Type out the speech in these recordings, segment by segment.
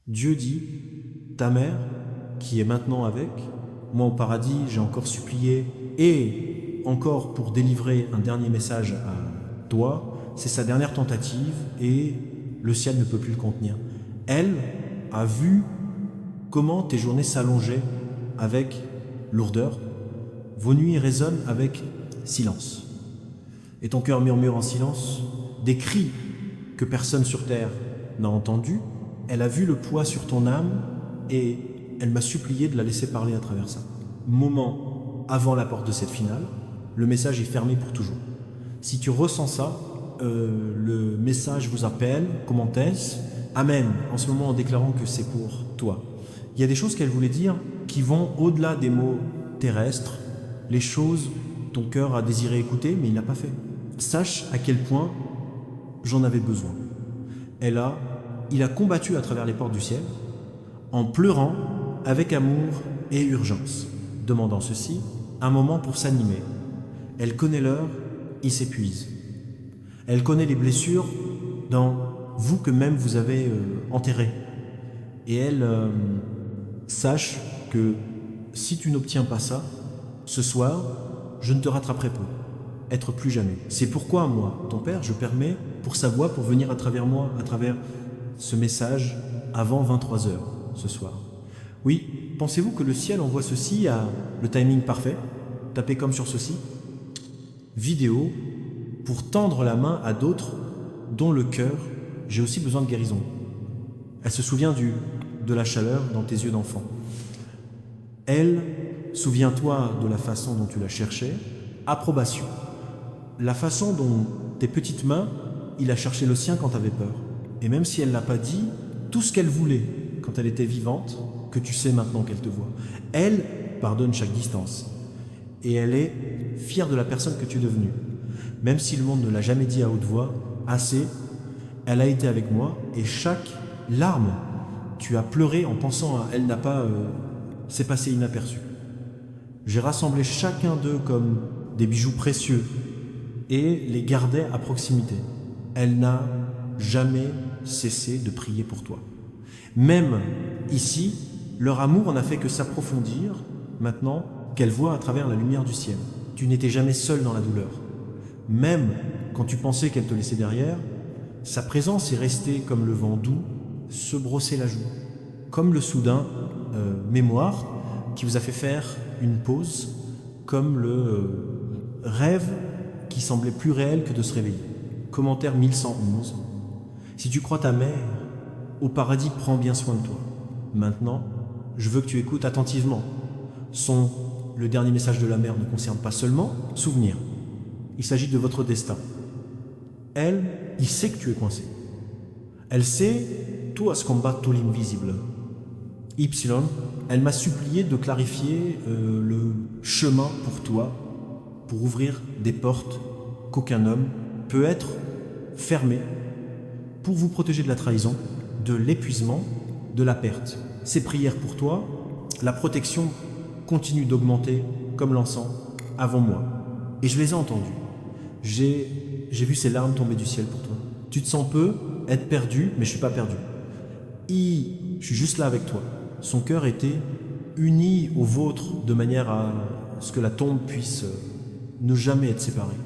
Dieu dit, ta mère, qui est maintenant avec, moi au paradis, j'ai encore supplié, et encore pour délivrer un dernier message à toi, c'est sa dernière tentative, et le ciel ne peut plus le contenir. Elle a vu comment tes journées s'allongeaient avec lourdeur, vos nuits résonnent avec silence. Et ton cœur murmure en silence des cris que personne sur terre n'a entendus. Elle a vu le poids sur ton âme et elle m'a supplié de la laisser parler à travers ça. Moment avant la porte de cette finale, le message est fermé pour toujours. Si tu ressens ça, le message vous appelle, comment est-ce? Amen, en ce moment en déclarant que c'est pour toi. Il y a des choses qu'elle voulait dire qui vont au-delà des mots terrestres, les choses ton cœur a désiré écouter mais il n'a pas fait. Sache à quel point j'en avais besoin. Il a combattu à travers les portes du ciel, en pleurant avec amour et urgence, demandant ceci, un moment pour s'animer. Elle connaît l'heure, il s'épuise. Elle connaît les blessures dans vous que même vous avez enterrées. Et elle sache que si tu n'obtiens pas ça, ce soir, je ne te rattraperai pas. Être plus jamais. C'est pourquoi moi, ton père, je permets pour sa voix, pour venir à travers moi, à travers ce message avant 23 heures ce soir. Oui, pensez-vous que le ciel envoie ceci à le timing parfait? Tapez comme sur ceci. Vidéo pour tendre la main à d'autres dont le cœur, j'ai aussi besoin de guérison. Elle se souvient de la chaleur dans tes yeux d'enfant. Elle, souviens-toi de la façon dont tu la cherchais. Approbation. La façon dont tes petites mains, il a cherché le sien quand tu avais peur. Et même si elle ne l'a pas dit, tout ce qu'elle voulait quand elle était vivante, que tu sais maintenant qu'elle te voit, elle pardonne chaque distance. Et elle est fière de la personne que tu es devenue. Même si le monde ne l'a jamais dit à haute voix, assez, elle a été avec moi et chaque larme, tu as pleuré en pensant à elle n'a pas s'est passé inaperçu. J'ai rassemblé chacun d'eux comme des bijoux précieux et les gardais à proximité. Elle n'a jamais cessé de prier pour toi. Même ici, leur amour n'a fait que s'approfondir maintenant qu'elle voit à travers la lumière du ciel. Tu n'étais jamais seul dans la douleur. Même quand tu pensais qu'elle te laissait derrière, sa présence est restée comme le vent doux se brosser la joue, comme le soudain mémoire qui vous a fait faire une pause, comme le rêve qui semblait plus réel que de se réveiller. Commentaire 1111. Si tu crois ta mère, au paradis prends bien soin de toi. Maintenant, je veux que tu écoutes attentivement. Le dernier message de la mère ne concerne pas seulement souvenir. Il s'agit de votre destin. Elle, il sait que tu es coincé. Elle sait, tu has combattu l'invisible. Y, elle m'a supplié de clarifier le chemin pour toi, pour ouvrir des portes qu'aucun homme peut être fermé, pour vous protéger de la trahison, de l'épuisement, de la perte. Ces prières pour toi, la protection continue d'augmenter comme l'encens avant moi. Et je les ai entendues. J'ai vu ces larmes tomber du ciel pour toi. Tu te sens peu, être perdu, mais je suis pas perdu. Je suis juste là avec toi. Son cœur était uni au vôtre de manière à ce que la tombe puisse ne jamais être séparée.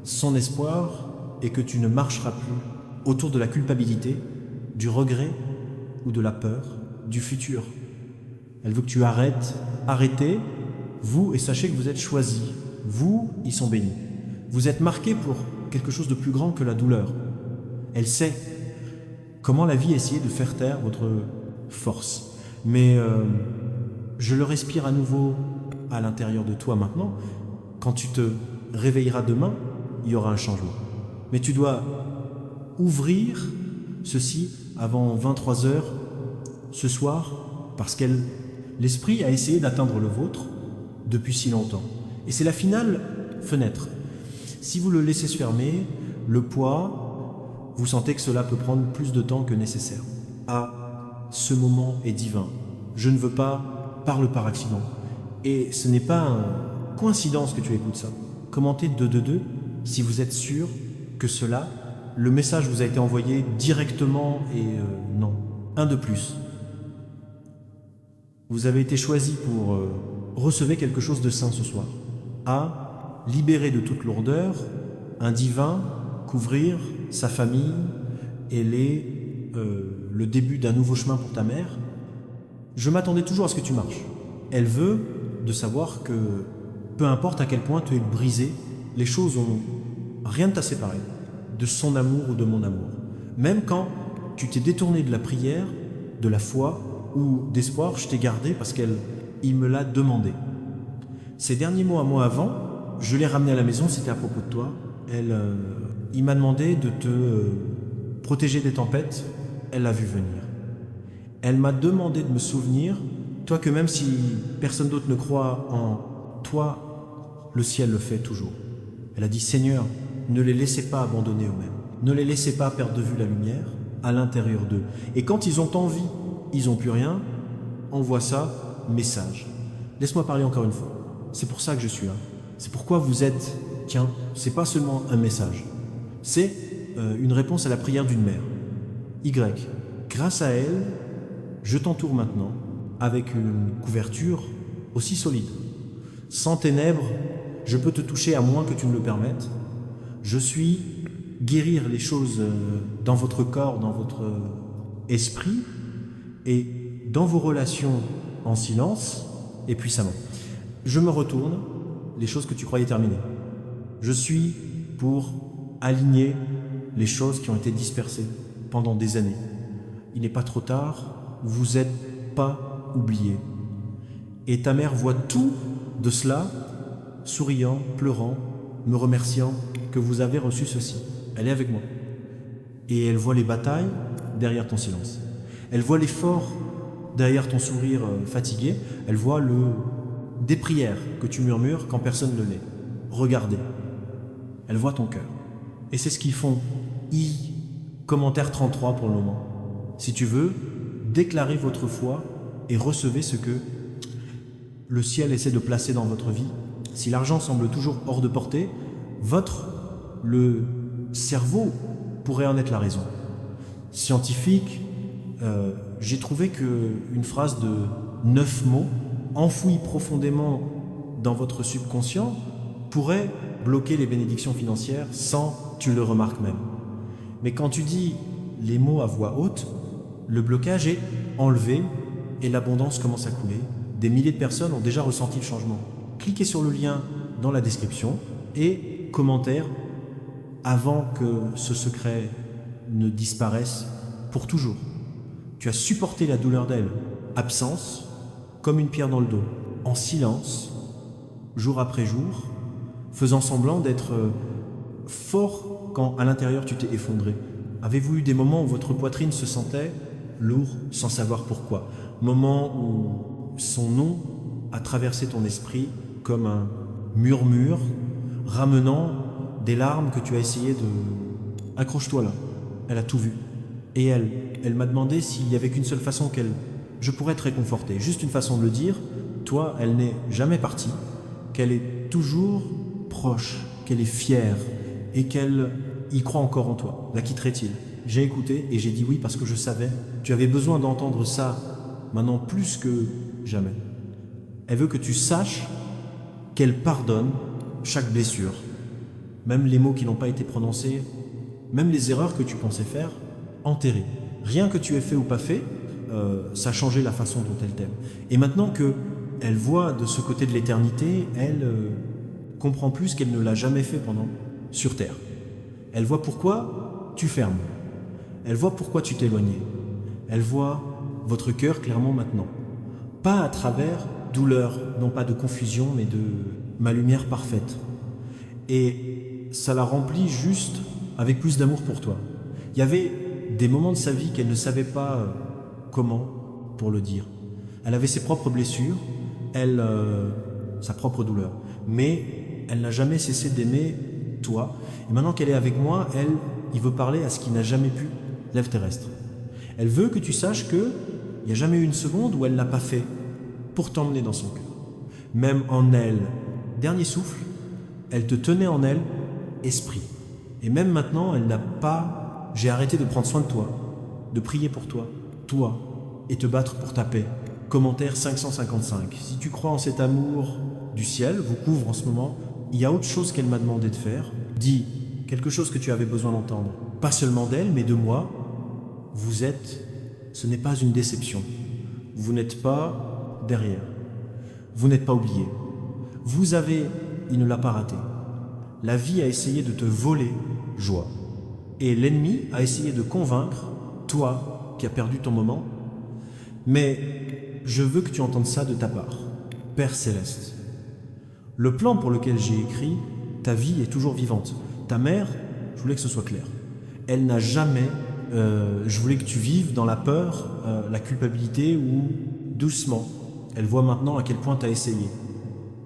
Son espoir est que tu ne marcheras plus autour de la culpabilité, du regret ou de la peur, du futur. Elle veut que tu arrêtez, vous, et sachez que vous êtes choisis. Vous, ils sont bénis. Vous êtes marqués pour quelque chose de plus grand que la douleur. Elle sait comment la vie a essayé de faire taire votre force. Mais je le respire à nouveau à l'intérieur de toi maintenant. Quand tu te réveilleras demain, il y aura un changement. Mais tu dois ouvrir ceci avant 23 heures ce soir, parce que l'esprit a essayé d'atteindre le vôtre depuis si longtemps. Et c'est la finale fenêtre. Si vous le laissez se fermer, le poids, vous sentez que cela peut prendre plus de temps que nécessaire. Ah, ce moment est divin. Je ne veux pas parler par accident. Et ce n'est pas une coïncidence que tu écoutes ça. Commentez 222 si vous êtes sûr que cela, le message vous a été envoyé directement et non. Un de plus. Vous avez été choisi pour recevoir quelque chose de saint ce soir. A. Libérer de toute lourdeur un divin, couvrir sa famille et le début d'un nouveau chemin pour ta mère. Je m'attendais toujours à ce que tu marches. Elle veut de savoir que peu importe à quel point tu es brisé, les choses ont rien ne t'a séparé de son amour ou de mon amour. Même quand tu t'es détourné de la prière, de la foi ou d'espoir, je t'ai gardé parce qu'il me l'a demandé. Ces derniers mots à moi avant, je l'ai ramené à la maison, c'était à propos de toi. Il m'a demandé de te protéger des tempêtes, elle l'a vu venir. Elle m'a demandé de me souvenir, toi, que même si personne d'autre ne croit en toi, le ciel le fait toujours. Elle a dit, Seigneur, ne les laissez pas abandonner eux-mêmes. Ne les laissez pas perdre de vue la lumière à l'intérieur d'eux. Et quand ils ont envie, ils n'ont plus rien, envoie ça, message. Laisse-moi parler encore une fois. C'est pour ça que je suis là. C'est pourquoi vous êtes, tiens, c'est pas seulement un message. C'est une réponse à la prière d'une mère. Y. Grâce à elle, je t'entoure maintenant avec une couverture aussi solide. Sans ténèbres, je peux te toucher à moins que tu ne le permettes. Je suis guérir les choses dans votre corps, dans votre esprit et dans vos relations en silence et puissamment. Je me retourne, les choses que tu croyais terminées. Je suis pour aligner les choses qui ont été dispersées pendant des années. Il n'est pas trop tard, vous n'êtes pas oubliés. Et ta mère voit tout de cela, souriant, pleurant, me remerciant que vous avez reçu ceci. Elle est avec moi. Et elle voit les batailles derrière ton silence. Elle voit l'effort derrière ton sourire fatigué. Elle voit des prières que tu murmures quand personne ne l'est. Regardez. Elle voit ton cœur. Et c'est ce qu'ils font. Commentaire 33 pour le moment. Si tu veux, déclarez votre foi et recevez ce que le ciel essaie de placer dans votre vie. Si l'argent semble toujours hors de portée, le cerveau pourrait en être la raison. Scientifique, j'ai trouvé qu'une phrase de 9 mots, enfouie profondément dans votre subconscient, pourrait bloquer les bénédictions financières sans tu le remarques même. Mais quand tu dis les mots à voix haute, le blocage est enlevé et l'abondance commence à couler. Des milliers de personnes ont déjà ressenti le changement. Cliquez sur le lien dans la description et commentaire avant que ce secret ne disparaisse pour toujours. Tu as supporté la douleur d'elle, absence, comme une pierre dans le dos, en silence, jour après jour, faisant semblant d'être fort quand à l'intérieur tu t'es effondré. Avez-vous eu des moments où votre poitrine se sentait lourd sans savoir pourquoi? Moments où son nom a traversé ton esprit comme un murmure ramenant des larmes que tu as essayé de... Accroche-toi là, elle a tout vu. Et elle m'a demandé s'il y avait qu'une seule façon je pourrais te réconforter, juste une façon de le dire. Toi, elle n'est jamais partie, qu'elle est toujours proche, qu'elle est fière et qu'elle y croit encore en toi. La quitterait-il? J'ai écouté et j'ai dit oui parce que je savais. Tu avais besoin d'entendre ça maintenant plus que jamais. Elle veut que tu saches qu'elle pardonne chaque blessure, même les mots qui n'ont pas été prononcés, même les erreurs que tu pensais faire, enterrées. Rien que tu aies fait ou pas fait, ça a changé la façon dont elle t'aime. Et maintenant qu'elle voit de ce côté de l'éternité, elle comprend plus qu'elle ne l'a jamais fait sur Terre. Elle voit pourquoi tu fermes. Elle voit pourquoi tu t'éloignais. Elle voit votre cœur clairement maintenant. Pas à travers douleur, non pas de confusion, mais de ma lumière parfaite. Et ça la remplit juste avec plus d'amour pour toi. Il y avait des moments de sa vie qu'elle ne savait pas comment pour le dire. Elle avait ses propres blessures, sa propre douleur. Mais elle n'a jamais cessé d'aimer toi. Et maintenant qu'elle est avec moi, il veut parler à ce qui n'a jamais pu, l'Ève terrestre. Elle veut que tu saches qu'il n'y a jamais eu une seconde où elle ne l'a pas fait pour t'emmener dans son cœur. Même en elle, dernier souffle, elle te tenait en elle, esprit. Et même maintenant, elle n'a pas... J'ai arrêté de prendre soin de toi, de prier pour toi, et te battre pour ta paix. Commentaire 555. Si tu crois en cet amour du ciel, vous couvre en ce moment, il y a autre chose qu'elle m'a demandé de faire. Dis quelque chose que tu avais besoin d'entendre. Pas seulement d'elle, mais de moi. Vous êtes, ce n'est pas une déception. Vous n'êtes pas derrière. Vous n'êtes pas oublié. Vous avez, il ne l'a pas raté. La vie a essayé de te voler joie. Et l'ennemi a essayé de convaincre, toi qui as perdu ton moment. Mais je veux que tu entendes ça de ta part. Père Céleste, le plan pour lequel j'ai écrit, ta vie est toujours vivante. Ta mère, je voulais que ce soit clair. Elle n'a jamais... je voulais que tu vives dans la peur, la culpabilité ou doucement. Elle voit maintenant à quel point tu as essayé.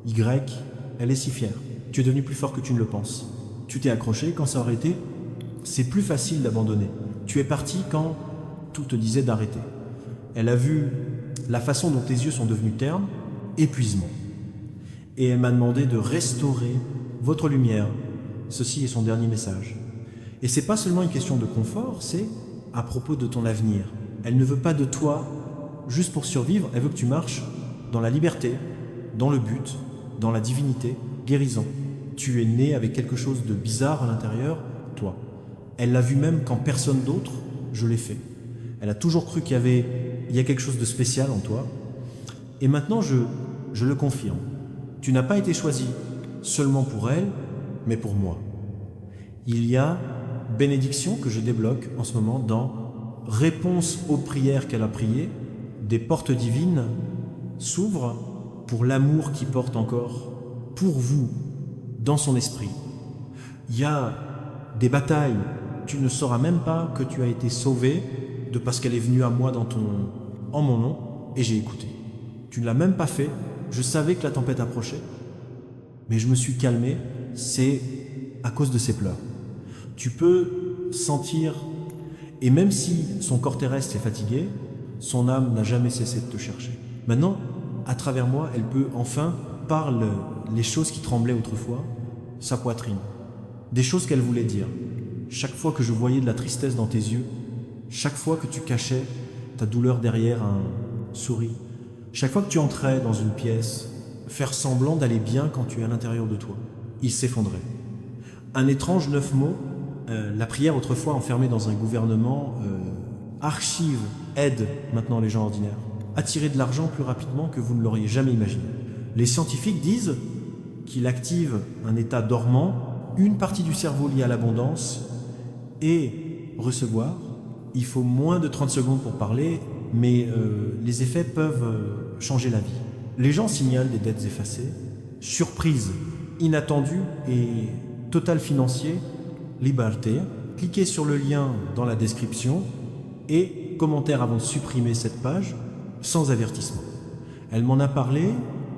Y, elle est si fière. Tu es devenu plus fort que tu ne le penses. Tu t'es accroché quand ça aurait été. C'est plus facile d'abandonner. Tu es parti quand tout te disait d'arrêter. Elle a vu la façon dont tes yeux sont devenus ternes, épuisement. Et elle m'a demandé de restaurer votre lumière. Ceci est son dernier message. Et c'est pas seulement une question de confort, c'est à propos de ton avenir. Elle ne veut pas de toi juste pour survivre, elle veut que tu marches dans la liberté, dans le but, dans la divinité, guérison. Tu es né avec quelque chose de bizarre à l'intérieur, toi. Elle l'a vu même quand personne d'autre, je l'ai fait. Elle a toujours cru qu'il y a quelque chose de spécial en toi. Et maintenant, je le confirme. Tu n'as pas été choisi seulement pour elle, mais pour moi. Il y a bénédiction que je débloque en ce moment dans réponse aux prières qu'elle a priées. Des portes divines s'ouvrent pour l'amour qui porte encore pour vous dans son esprit. Il y a des batailles, tu ne sauras même pas que tu as été sauvé de parce qu'elle est venue à moi en mon nom et j'ai écouté. Tu ne l'as même pas fait, je savais que la tempête approchait, mais je me suis calmé, c'est à cause de ses pleurs. Tu peux sentir, et même si son corps terrestre est fatigué, son âme n'a jamais cessé de te chercher. Maintenant, à travers moi, elle peut enfin parler les choses qui tremblaient autrefois, sa poitrine, des choses qu'elle voulait dire. Chaque fois que je voyais de la tristesse dans tes yeux, chaque fois que tu cachais ta douleur derrière un sourire, chaque fois que tu entrais dans une pièce, faire semblant d'aller bien quand tu es à l'intérieur de toi, il s'effondrait. Un étrange 9 mots, la prière autrefois enfermée dans un gouvernement, archive, aide maintenant les gens ordinaires, attirer de l'argent plus rapidement que vous ne l'auriez jamais imaginé. Les scientifiques disent qu'il active un état dormant, une partie du cerveau liée à l'abondance, et recevoir. Il faut moins de 30 secondes pour parler, mais les effets peuvent changer la vie. Les gens signalent des dettes effacées, surprise inattendue et total financier, liberté. Cliquez sur le lien dans la description et commentaire avant de supprimer cette page sans avertissement. Elle m'en a parlé,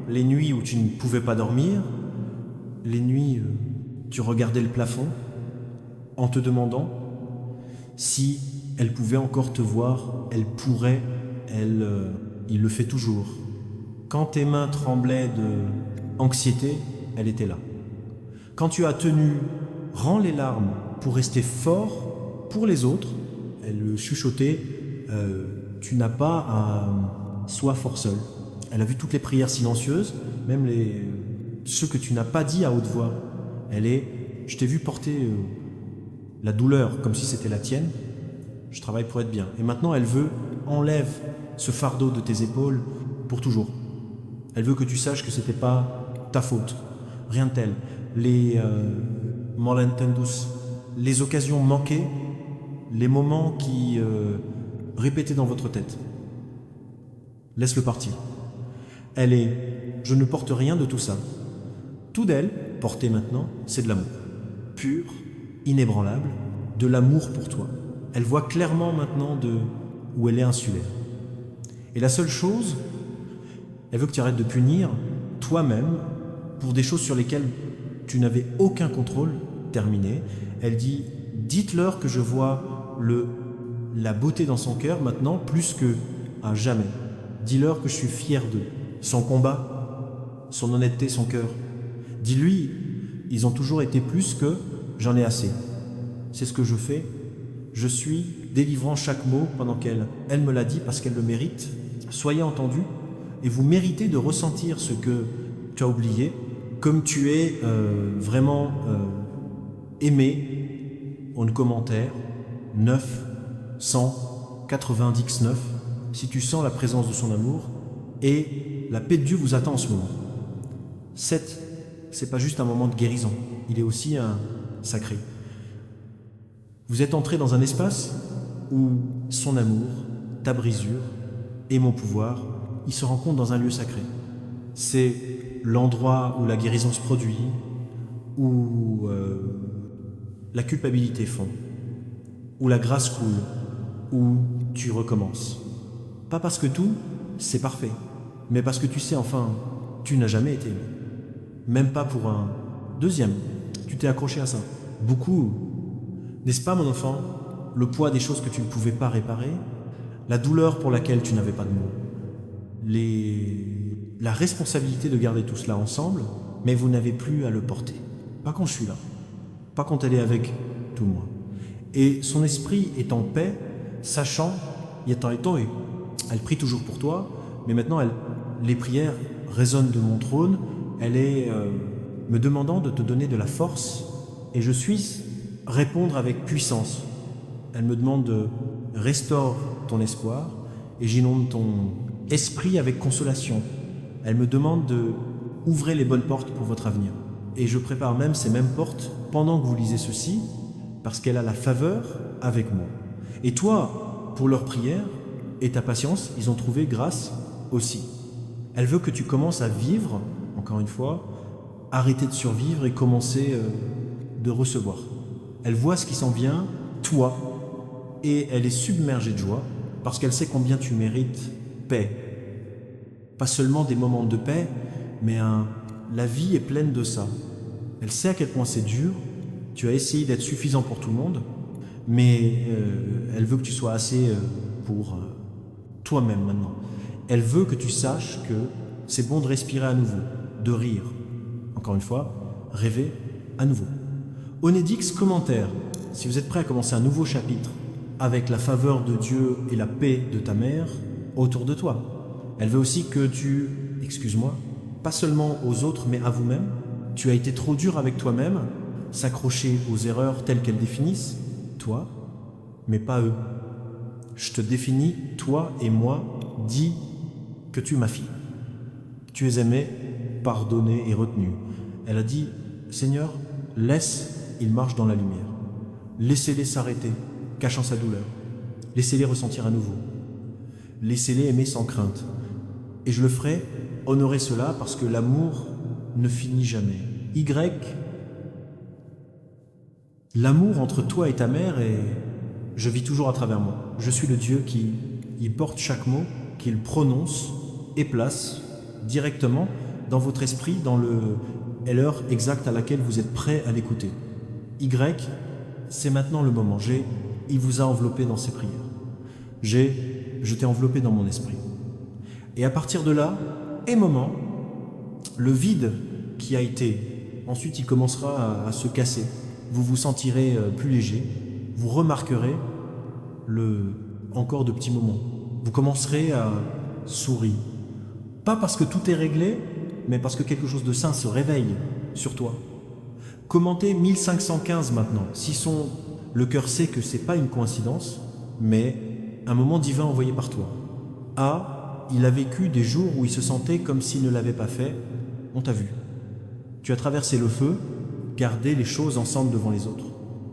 les nuits où tu ne pouvais pas dormir, les nuits tu regardais le plafond en te demandant si elle pouvait encore te voir, elle pourrait, il le fait toujours. Quand tes mains tremblaient d'anxiété, elle était là. Quand tu as tenu, rends les larmes pour rester fort pour les autres, elle chuchotait, tu n'as pas à sois fort seul. Elle a vu toutes les prières silencieuses, même ceux que tu n'as pas dit à haute voix. Je t'ai vu porter la douleur comme si c'était la tienne. Je travaille pour être bien. Et maintenant, elle veut, enlève ce fardeau de tes épaules pour toujours. Elle veut que tu saches que c'était pas ta faute. Rien de tel. Les malentendus, les occasions manquées, les moments qui répétaient dans votre tête. Laisse-le partir. Je ne porte rien de tout ça. Tout d'elle, porté maintenant, c'est de l'amour. Pur, inébranlable, de l'amour pour toi. Elle voit clairement maintenant où elle est insulaire. Et la seule chose, elle veut que tu arrêtes de punir toi-même pour des choses sur lesquelles tu n'avais aucun contrôle. Terminé. Elle dit, dites-leur que je vois la beauté dans son cœur maintenant plus que à jamais. Dis-leur que je suis fier d'eux. Son combat, son honnêteté, son cœur. Dis-lui, ils ont toujours été plus que j'en ai assez. C'est ce que je fais. Je suis délivrant chaque mot pendant qu'elle me l'a dit parce qu'elle le mérite soyez entendus et vous méritez de ressentir ce que tu as oublié, comme tu es vraiment aimé en commentaire 9, 100, 90, 9, si tu sens la présence de son amour, et la paix de Dieu vous attend en ce moment. 7, c'est pas juste un moment de guérison, il est aussi un sacré. Vous êtes entré dans un espace où son amour, ta brisure et mon pouvoir, ils se rencontrent dans un lieu sacré. C'est l'endroit où la guérison se produit, où la culpabilité fond, où la grâce coule, où tu recommences. Pas parce que tout, c'est parfait, mais parce que tu sais enfin, tu n'as jamais été aimé. Même pas pour un deuxième. Tu t'es accroché à ça. Beaucoup. N'est-ce pas, mon enfant, le poids des choses que tu ne pouvais pas réparer, la douleur pour laquelle tu n'avais pas de mots, la responsabilité de garder tout cela ensemble, mais vous n'avez plus à le porter. Pas quand je suis là. Pas quand elle est avec tout moi. Et son esprit est en paix, sachant, elle prie toujours pour toi, mais maintenant les prières résonnent de mon trône, elle est me demandant de te donner de la force, et je suis répondre avec puissance. Elle me demande de restaure ton espoir, et j'inonde ton esprit avec consolation. Elle me demande de ouvrir les bonnes portes pour votre avenir. Et je prépare même ces mêmes portes pendant que vous lisez ceci, parce qu'elle a la faveur avec moi. Et toi, pour leur prière et ta patience, ils ont trouvé grâce aussi. Elle veut que tu commences à vivre, encore une fois, arrêter de survivre et commencer de recevoir. Elle voit ce qui s'en vient, toi, et elle est submergée de joie, parce qu'elle sait combien tu mérites paix. Pas seulement des moments de paix, mais la vie est pleine de ça. Elle sait à quel point c'est dur, tu as essayé d'être suffisant pour tout le monde, mais elle veut que tu sois assez pour toi-même maintenant. Elle veut que tu saches que c'est bon de respirer à nouveau, de rire. Encore une fois, rêver à nouveau. Onédix commentaire. Si vous êtes prêt à commencer un nouveau chapitre avec la faveur de Dieu et la paix de ta mère autour de toi. Elle veut aussi que tu, excuse-moi, pas seulement aux autres mais à vous-même. Tu as été trop dur avec toi-même, s'accrocher aux erreurs telles qu'elles définissent, toi, mais pas eux. Je te définis, toi et moi, dis que tu es ma fille. Tu es aimé, pardonné et retenu. Elle a dit, Seigneur, laisse, il marche dans la lumière. Laissez-les s'arrêter, cachant sa douleur. Laissez-les ressentir à nouveau. Laissez-les aimer sans crainte. Et je le ferai, honorer cela, parce que l'amour ne finit jamais. L'amour entre toi et ta mère est... Je vis toujours à travers moi. Je suis le Dieu qui porte chaque mot, qu'il prononce et place directement dans votre esprit, dans l'heure exacte à laquelle vous êtes prêt à l'écouter. C'est maintenant le moment. Il vous a enveloppé dans ses prières. Je t'ai enveloppé dans mon esprit. Et à partir de là, le vide qui a été, ensuite il commencera à se casser. Vous vous sentirez plus léger. Vous remarquerez encore de petits moments. Vous commencerez à sourire. Pas parce que tout est réglé, mais parce que quelque chose de sain se réveille sur toi. Commentez 1515 maintenant. Le cœur sait que c'est pas une coïncidence, mais un moment divin envoyé par toi. Il a vécu des jours où il se sentait comme s'il ne l'avait pas fait. On t'a vu. Tu as traversé le feu, gardé les choses ensemble devant les autres,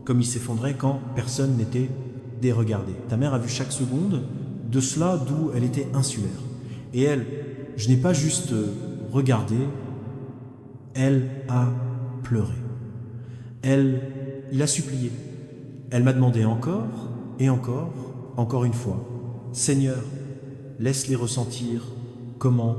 comme il s'effondrait quand personne n'était déregardé. Ta mère a vu chaque seconde de cela d'où elle était insulaire. Et elle, je n'ai pas juste regardé, elle a pleuré. Il a supplié. Elle m'a demandé encore et encore une fois, Seigneur, laisse-les ressentir comment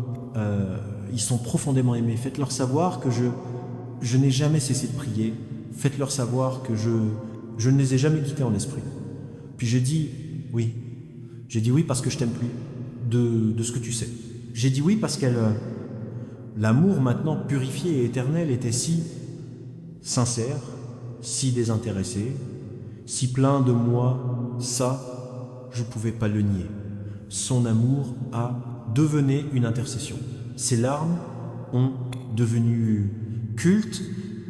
ils sont profondément aimés. Faites-leur savoir que je n'ai jamais cessé de prier. Faites-leur savoir que je ne les ai jamais quittés en esprit. Puis j'ai dit oui. J'ai dit oui parce que je t'aime plus, de ce que tu sais. J'ai dit oui parce l'amour maintenant purifié et éternel était si sincère, si désintéressé, si plein de moi, ça, je ne pouvais pas le nier. son amour a devenu une intercession. Ses larmes ont devenu culte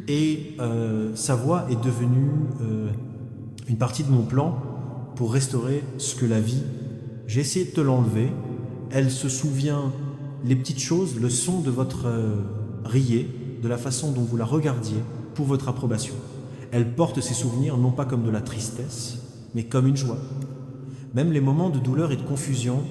et sa voix est devenue une partie de mon plan pour restaurer ce que la vie... J'ai essayé de te l'enlever. Elle se souvient les petites choses, le son de votre riez, de la façon dont vous la regardiez pour votre approbation. Elle porte ses souvenirs non pas comme de la tristesse, mais comme une joie. Même les moments de douleur et de confusion